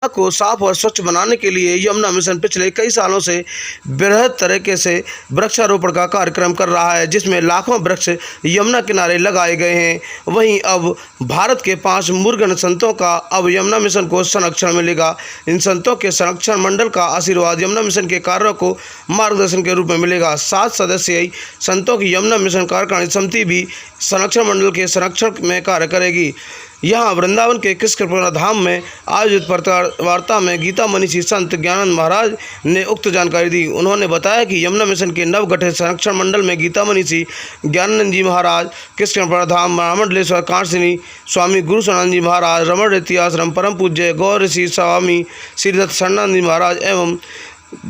को साफ और स्वच्छ बनाने के लिए यमुना मिशन पिछले कई सालों से बृहद तरीके से वृक्षारोपण का कार्यक्रम कर रहा है, जिसमें लाखों वृक्ष यमुना किनारे लगाए गए हैं। वहीं अब भारत के 5 मुर्गन संतों का अब यमुना मिशन को संरक्षण मिलेगा। इन संतों के संरक्षण मंडल का आशीर्वाद यमुना मिशन के कार्यों को मार्गदर्शन के रूप में मिलेगा। 7 सदस्यीय संतों की यमुना मिशन कार्यकारिणी समिति भी संरक्षण मंडल के संरक्षण में कार्य करेगी। यहाँ वृंदावन के कृष्ण धाम में आयोजित वार्ता में गीता मनीषी संत ज्ञानानंद महाराज ने उक्त जानकारी दी। उन्होंने बताया कि यमुना मिशन के नवगठित संरक्षण मंडल में गीता मनीषी ज्ञानानंद जी महाराज, कृष्ण धाम महामंडलेश्वर कांसनी स्वामी गुरु शरणानंद जी महाराज, रमण रीति आश्रम परम पूज्य गौर ऋषि स्वामी श्रीदत्त शरणानंद जी महाराज एवं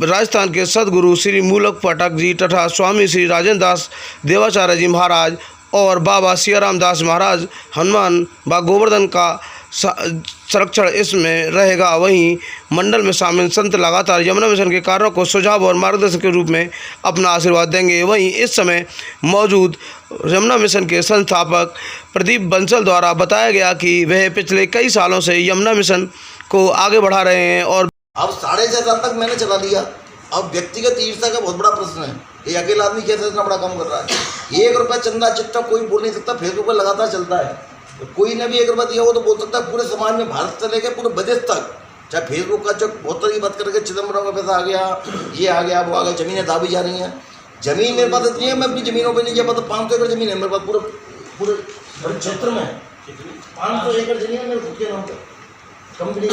राजस्थान के सदगुरु श्री मूलक पाठक जी तथा स्वामी श्री राजेंद्र दास देवाचार्य जी महाराज और बाबा सियाराम दास महाराज हनुमान व गोवर्धन का संरक्षण इसमें रहेगा। वहीं मंडल में शामिल संत लगातार यमुना मिशन के कार्यों को सुझाव और मार्गदर्शन के रूप में अपना आशीर्वाद देंगे। वहीं इस समय मौजूद यमुना मिशन के संस्थापक प्रदीप बंसल द्वारा बताया गया कि वह पिछले कई सालों से यमुना मिशन को आगे बढ़ा रहे हैं और अब 6.5 साल तक मैंने चला लिया। अब व्यक्तिगत ईर्ष्या का बहुत बड़ा प्रश्न है। ये अकेला आदमी कैसे इतना बड़ा काम कर रहा है। 1 रुपया चंदा चिट्ठा कोई बोल नहीं सकता, फेसबुक पर लगातार चलता है। तो कोई ने भी 1 रुपया दिया हो तो बोल सकता है पूरे समाज में, भारत से लेकर पूरे विदेश तक, चाहे फेसबुक का जो बहुत तरह की बात करके चिदम्बरम का पैसा आ गया, ये आ गया, वो आ गया, जमीनें दाबी जा रही हैं। जमीन मेरे पास इतनी है, मैं अपनी जमीनों पर नहीं जा पाता। 500 एकड़ जमीन है मेरे पास पूरे क्षेत्र में। 500 एकड़ जमीन है मेरे खुद के नाम पर कंपनी,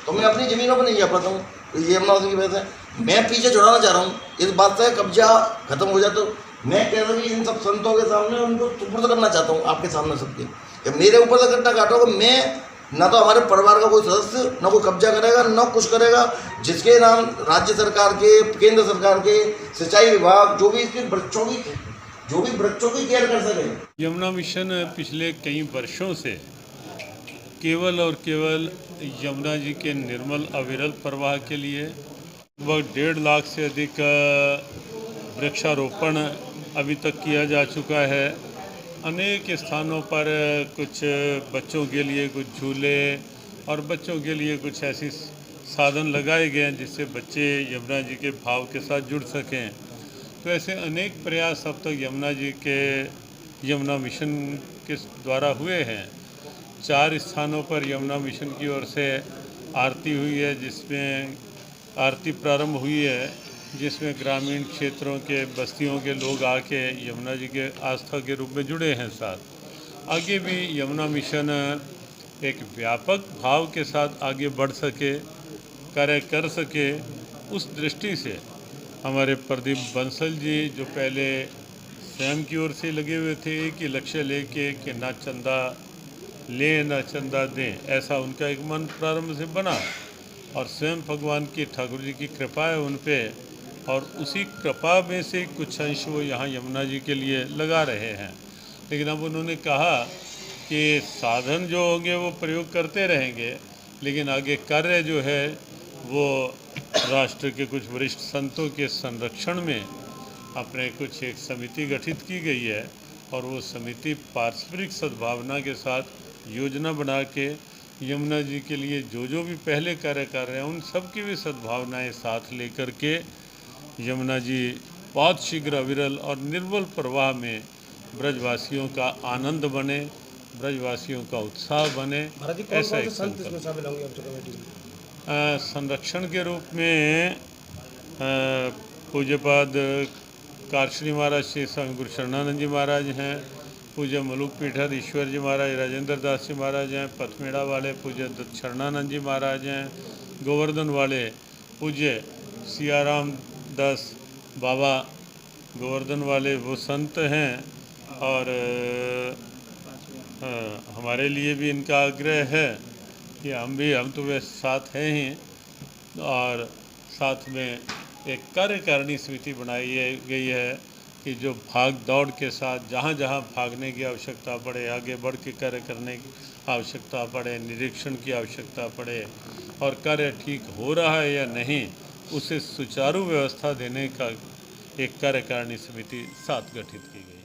तो मैं अपनी ज़मीनों पर नहीं जा पाता हूँ। ये यमुना की वजह से मैं पीछे छुड़ाना चाह रहा हूँ। इस बात से कब्जा खत्म हो जाए तो मैं कह रहा हूँ कि इन सब संतों के सामने उनको सुपुर्द करना चाहता हूँ, आपके सामने सबके। या मेरे ऊपर से गड्ढा काटोगे, मैं ना तो हमारे परिवार का कोई सदस्य ना कोई कब्जा करेगा, ना कुछ करेगा। जिसके नाम राज्य सरकार के, केंद्र सरकार के सिंचाई विभाग जो भी इसके वृक्षों की केयर कर सके। यमुना मिशन पिछले कई वर्षों से केवल और केवल यमुना जी के निर्मल अविरल प्रवाह के लिए लगभग 1.5 लाख से अधिक वृक्षारोपण अभी तक किया जा चुका है। अनेक स्थानों पर कुछ बच्चों के लिए कुछ झूले और बच्चों के लिए कुछ ऐसी साधन लगाए गए हैं जिससे बच्चे यमुना जी के भाव के साथ जुड़ सकें। तो ऐसे अनेक प्रयास अब तक यमुना जी के यमुना मिशन के द्वारा हुए हैं। 4 स्थानों पर यमुना मिशन की ओर से आरती हुई है, जिसमें आरती प्रारंभ हुई है, जिसमें ग्रामीण क्षेत्रों के बस्तियों के लोग आके यमुना जी के आस्था के रूप में जुड़े हैं। साथ आगे भी यमुना मिशन एक व्यापक भाव के साथ आगे बढ़ सके, कार्य कर सके, उस दृष्टि से हमारे प्रदीप बंसल जी जो पहले स्वयं की ओर से लगे हुए थे, एक ही लक्ष्य लेके कि ना चंदा लें ना चंदा दें, ऐसा उनका एक मन प्रारंभ से बना और स्वयं भगवान की ठाकुर जी की कृपा है उन पे, और उसी कृपा में से कुछ अंश वो यहाँ यमुना जी के लिए लगा रहे हैं। लेकिन अब उन्होंने कहा कि साधन जो होंगे वो प्रयोग करते रहेंगे, लेकिन आगे कार्य जो है वो राष्ट्र के कुछ वरिष्ठ संतों के संरक्षण में अपने कुछ एक समिति गठित की गई है, और वो समिति पारस्परिक सद्भावना के साथ योजना बना के यमुना जी के लिए जो भी पहले कार्य कर रहे हैं उन सब की भी सद्भावनाएं साथ लेकर के यमुना जी बहुत शीघ्र अविरल और निर्मल प्रवाह में ब्रजवासियों का आनंद बने, ब्रजवासियों का उत्साह बने, ऐसा एक संरक्षण के रूप में पूज्यपाद कारश्री महाराज श्री स्वामी गुरु शरणानंद जी महाराज हैं, पूज्य मलुक पीठर ईश्वर जी महाराज राजेंद्र दास जी महाराज हैं, पथमेड़ा वाले पूज्य दत्त शरणानंद जी महाराज हैं, गोवर्धन वाले पूज्य सियाराम दास बाबा गोवर्धन वाले वो संत हैं। और हमारे लिए भी इनका आग्रह है कि हम तो वे साथ हैं ही, और साथ में एक कार्यकारिणी समिति बनाई गई है कि जो भाग दौड़ के साथ जहाँ जहाँ भागने की आवश्यकता पड़े, आगे बढ़ के कार्य करने की आवश्यकता पड़े, निरीक्षण की आवश्यकता पड़े और कार्य ठीक हो रहा है या नहीं, उसे सुचारू व्यवस्था देने का एक कार्यकारिणी समिति साथ गठित की गई।